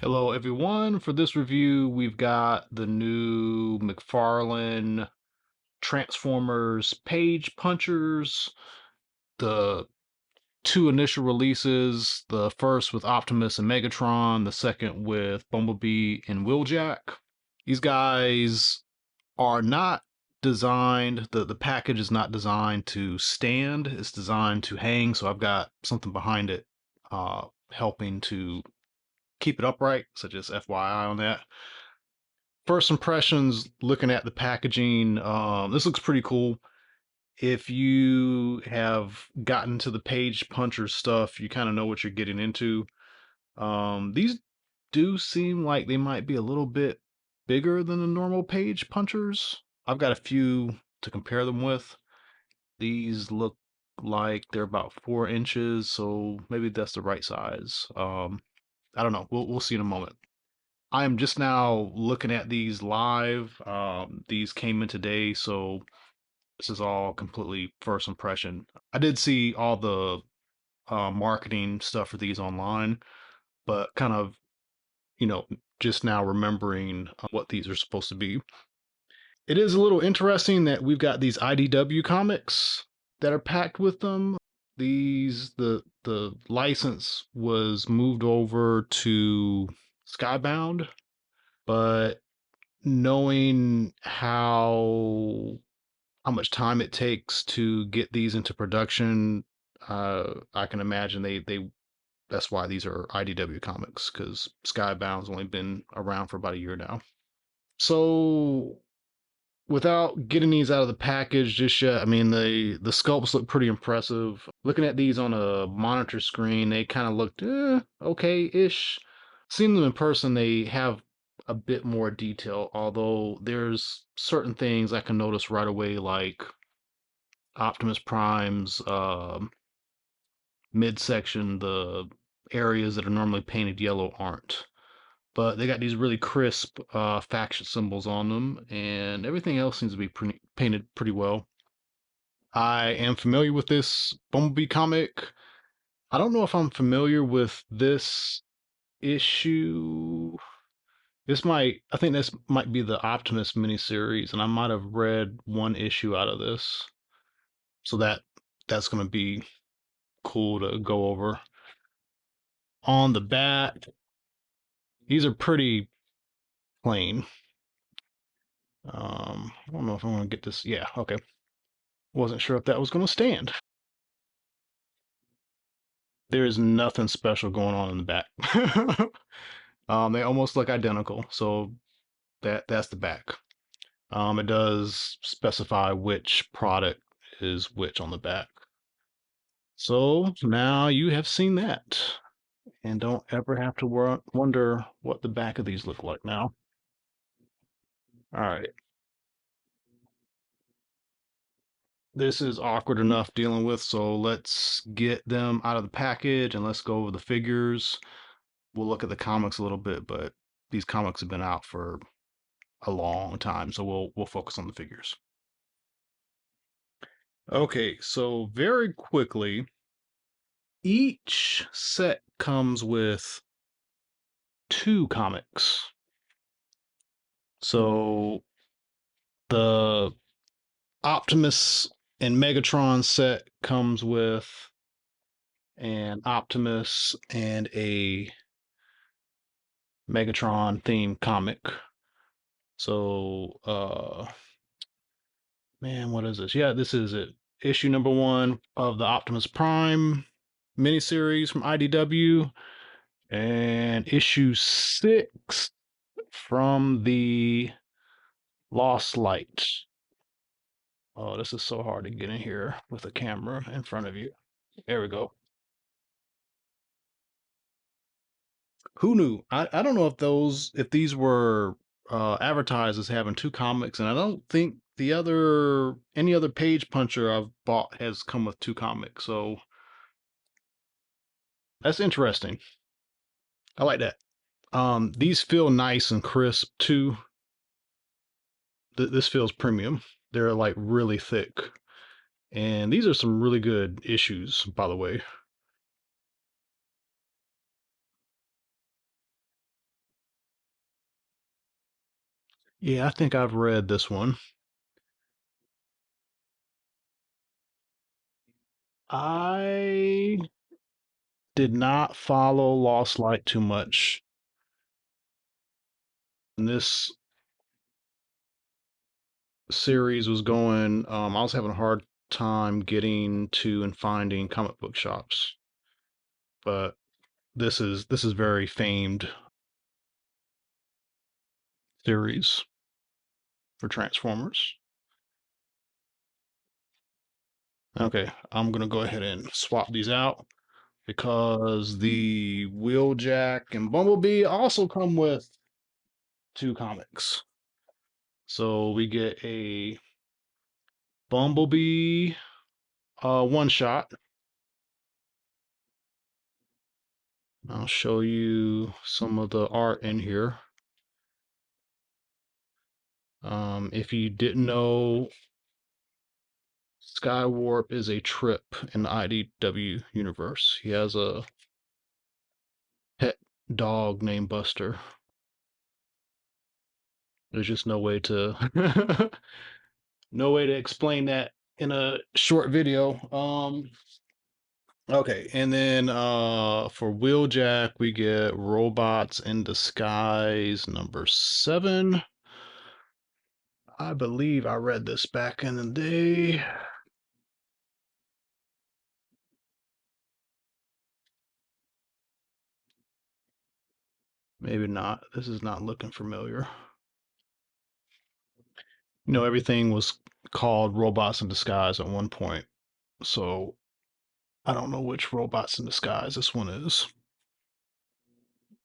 Hello everyone. For this review, we've got the new McFarlane Transformers page punchers, the two initial releases, the first with Optimus and Megatron, the second with Bumblebee and Wheeljack. These guys are not designed, the package is not designed to stand, it's designed to hang, so I've got something behind it helping to keep it upright, so just FYI on that. First impressions looking at the packaging, this looks pretty cool. If you have gotten to the page puncher stuff, you kind of know what you're getting into. These do seem like they might be a little bit bigger than the normal page punchers. I've got a few to compare them with. These look like they're about 4 inches, so maybe that's the right size. I don't know. We'll see in a moment. I am just now looking at these live. These came in today, so this is all completely first impression. I did see all the marketing stuff for these online, but kind of, you know, just now remembering what these are supposed to be. It is a little interesting that we've got these IDW comics that are packed with them. The license was moved over to Skybound, but knowing how much time it takes to get these into production, I can imagine they that's why these are IDW comics, because Skybound's only been around for about a year now. So without getting these out of the package just yet, I mean the sculpts look pretty impressive. Looking at these on a monitor screen, they kind of looked okay-ish. Seeing them in person, they have a bit more detail, although there's certain things I can notice right away, like Optimus Prime's midsection, the areas that are normally painted yellow aren't. But they got these really crisp faction symbols on them, and everything else seems to be painted pretty well. I am familiar with this Bumblebee comic. I don't know if I'm familiar with this issue. I think this might be the Optimus miniseries, and I might have read one issue out of this. So that's going to be cool to go over. On the back, these are pretty plain. I don't know if I want to get this. Yeah, okay. Wasn't sure if that was going to stand. There is nothing special going on in the back. They almost look identical, so that's the back. It does specify which product is which on the back. So now you have seen that, and don't ever have to wonder what the back of these look like now. All right, this is awkward enough dealing with, so let's get them out of the package and let's go over the figures. We'll look at the comics a little bit, but these comics have been out for a long time, so we'll focus on the figures. Okay, so very quickly, each set comes with two comics. So the Optimus and Megatron set comes with an Optimus and a Megatron themed comic. So man, what is this? Yeah, this is it. Issue number 1 of the Optimus Prime miniseries from IDW, and issue 6 from the Lost Light. Oh, this is so hard to get in here with a camera in front of you. There we go. Who knew? I don't know if these were advertised as having two comics, and I don't think any other page puncher I've bought has come with two comics. So that's interesting. I like that. These feel nice and crisp too. This feels premium. They're like really thick, and these are some really good issues, by the way. Yeah, I think I've read this one. I did not follow Lost Light too much. And this series was going, I was having a hard time getting to and finding comic book shops. But this is very famed series for Transformers. Okay, I'm gonna go ahead and swap these out because the Wheeljack and Bumblebee also come with two comics. So we get a Bumblebee one shot. I'll show you some of the art in here. If you didn't know, Skywarp is a trip in the IDW universe. He has a pet dog named Buster. There's just no way to no way to explain that in a short video. Okay, and then for Wheeljack we get Robots in Disguise number 7. I believe I read this back in the day. Maybe not. This is not looking familiar. You know, everything was called Robots in Disguise at one point. So I don't know which Robots in Disguise this one is.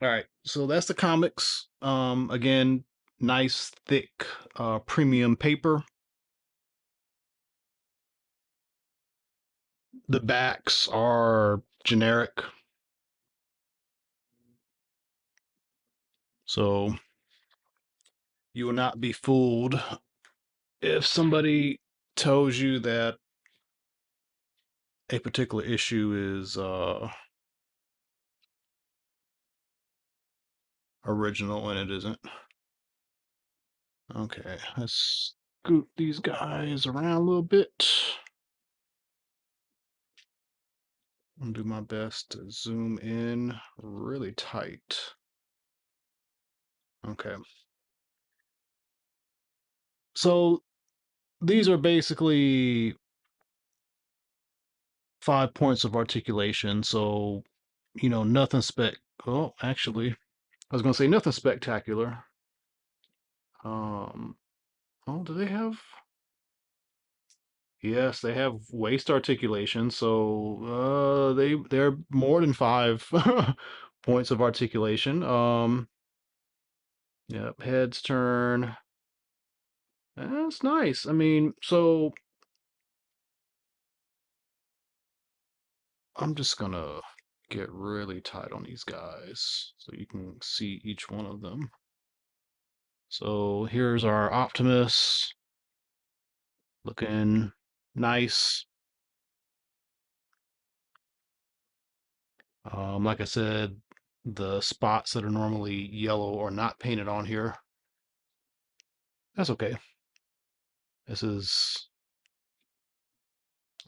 All right, so that's the comics. Again, nice thick premium paper. The backs are generic, so you will not be fooled if somebody tells you that a particular issue is original and it isn't. Okay, let's scoot these guys around a little bit. I'm gonna do my best to zoom in really tight. Okay. So these are basically 5 points of articulation. So, nothing oh, actually, I was gonna say nothing spectacular. Um, oh, do they have? Yes, they have waist articulation. So, they're more than 5 points of articulation. Yep, heads turn. That's nice. I mean, so I'm just gonna get really tight on these guys so you can see each one of them. So here's our Optimus looking nice. Like I said, the spots that are normally yellow are not painted on here. That's okay. This is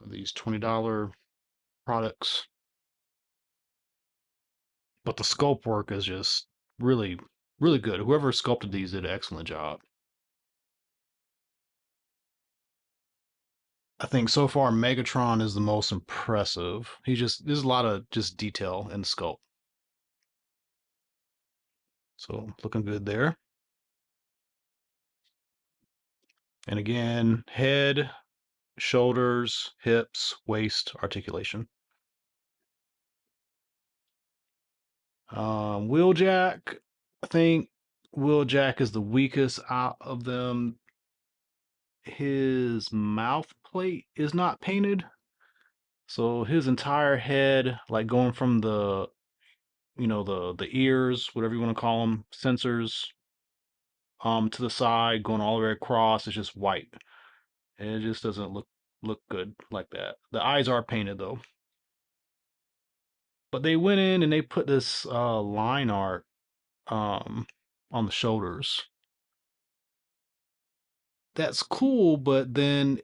these $20 products, but the sculpt work is just really, really good. Whoever sculpted these did an excellent job. I think so far Megatron is the most impressive. There's a lot of just detail in the sculpt. So looking good there. And again, head, shoulders, hips, waist, articulation. Wheeljack, I think Wheeljack is the weakest out of them. His mouth plate is not painted. So his entire head, like going from the ears, whatever you want to call them, sensors, to the side, going all the way across, it's just white. And it just doesn't look good like that. The eyes are painted though. But they went in and they put this line art um on the shoulders. that's cool, but then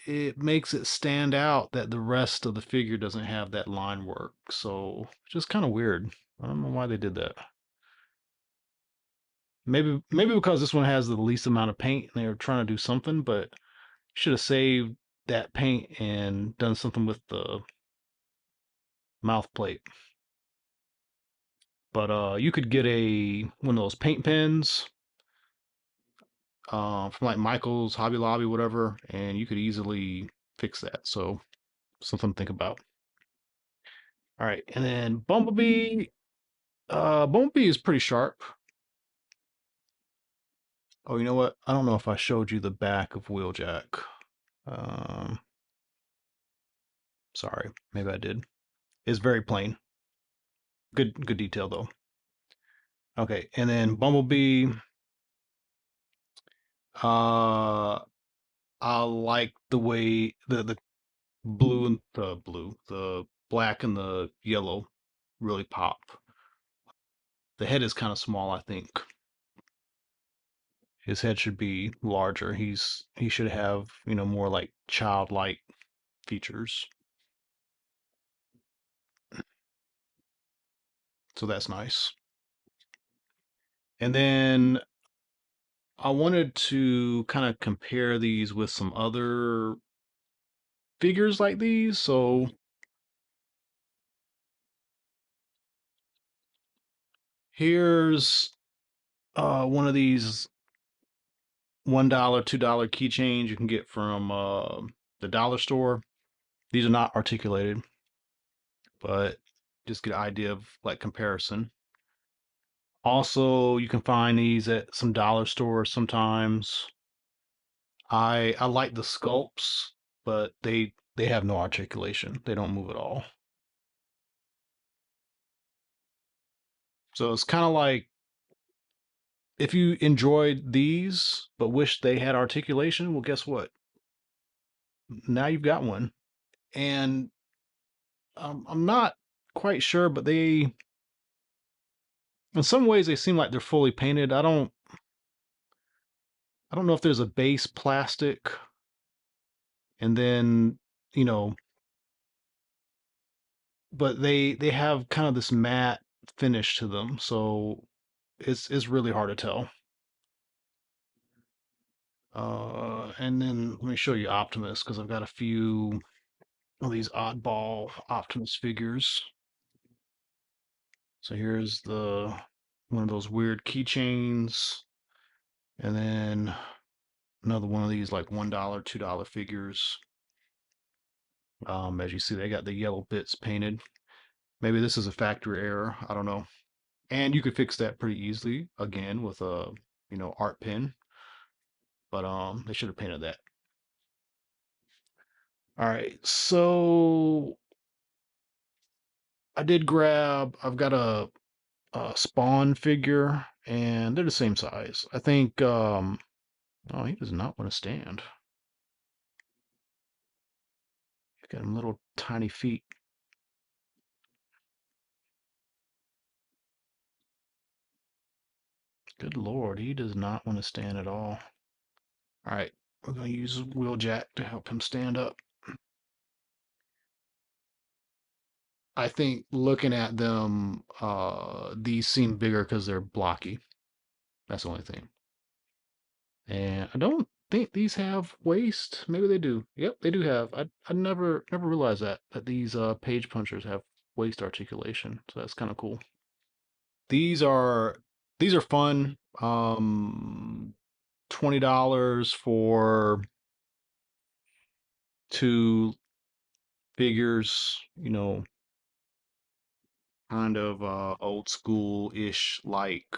it makes it stand out that the rest of the figure doesn't have that line work. So just kind of weird. I don't know why they did that. Maybe because this one has the least amount of paint and they were trying to do something, but should have saved that paint and done something with the mouth plate. But you could get a one of those paint pens from like Michael's, Hobby Lobby, whatever, and you could easily fix that. So something to think about. All right, and then Bumblebee. Bumblebee is pretty sharp. Oh, you know what? I don't know if I showed you the back of Wheeljack. Um, Sorry, maybe I did. It's very plain. Good detail though. Okay, and then Bumblebee. Uh, I like the way the blue and the black and the yellow really pop. The head is kind of small, I think. His head should be larger. He should have, more like childlike features. So that's nice. And then I wanted to kind of compare these with some other figures like these. So here's one of these $1, $2 keychains you can get from the dollar store. These are not articulated, but just get an idea of like comparison. Also, you can find these at some dollar stores sometimes. I like the sculpts, but they have no articulation. They don't move at all. So it's kind of like if you enjoyed these but wish they had articulation, well, guess what? Now you've got one. And I'm not quite sure, but in some ways, they seem like they're fully painted. I don't know if there's a base plastic, and then you know, but they have kind of this matte finish to them, so it's really hard to tell. And then let me show you Optimus because I've got a few of these oddball Optimus figures. So here's the one of those weird keychains, and then another one of these like $1, $2 figures. As you see, they got the yellow bits painted. Maybe this is a factory error. I don't know. And you could fix that pretty easily again with a art pen. But they should have painted that. All right, so I've got a Spawn figure, and they're the same size. I think. Oh, he does not want to stand. He's got him little tiny feet. Good lord, he does not want to stand at all. All right, we're gonna use Wheeljack to help him stand up. I think looking at them, these seem bigger because they're blocky. That's the only thing. And I don't think these have waist. Maybe they do. Yep, they do have. I never realized that these page punchers have waist articulation. So that's kind of cool. These are these are fun. $20 for two figures. Kind of old school ish like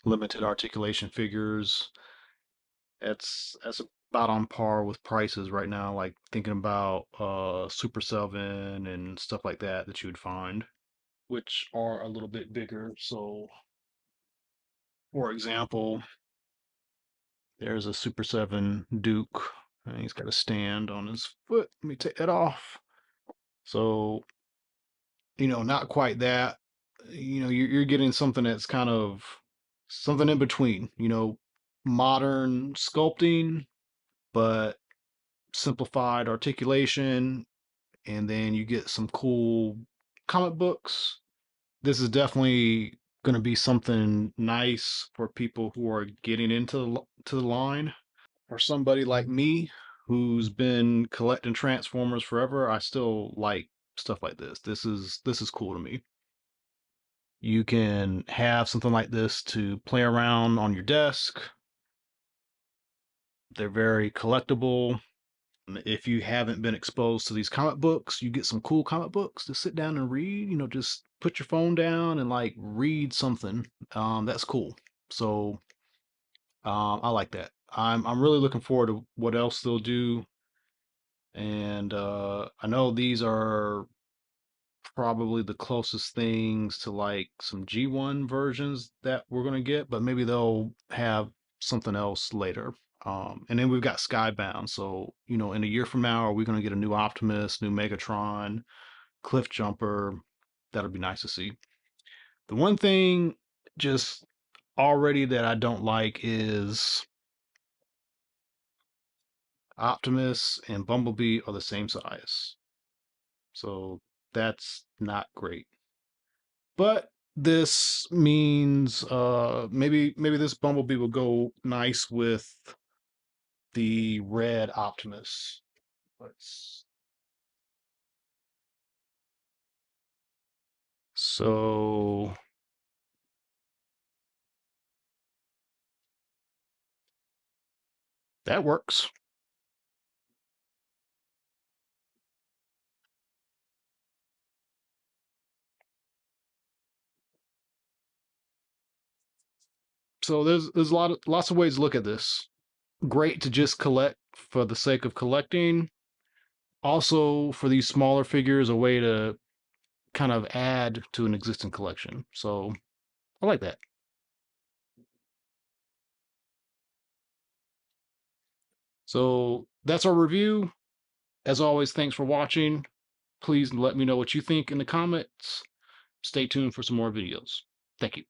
limited articulation figures. That's about on par with prices right now, like thinking about Super 7 and stuff like that you would find, which are a little bit bigger. So, for example, there's a Super 7 Duke, and he's got a stand on his foot. Let me take that off. So, not quite that. You're getting something that's kind of something in between, modern sculpting, but simplified articulation, and then you get some cool comic books. This is definitely going to be something nice for people who are getting into the line. For somebody like me who's been collecting Transformers forever, I still like stuff like this. This is cool to me. You can have something like this to play around on your desk. They're very collectible. If you haven't been exposed to these comic books, you get some cool comic books to sit down and read. Just put your phone down and like read something. That's cool. So I like that. I'm really looking forward to what else they'll do. And I know these are probably the closest things to like some G1 versions that we're gonna get, but maybe they'll have something else later. And then we've got Skybound. So, in a year from now, are we gonna get a new Optimus, new Megatron, Cliff Jumper? That'll be nice to see. The one thing just already that I don't like is Optimus and Bumblebee are the same size. So that's not great. But this means maybe this Bumblebee will go nice with the red Optimus. Let's so that works. So there's lots of ways to look at this. Great to just collect for the sake of collecting. Also for these smaller figures, a way to kind of add to an existing collection. So I like that. So that's our review. As always, thanks for watching. Please let me know what you think in the comments. Stay tuned for some more videos. Thank you.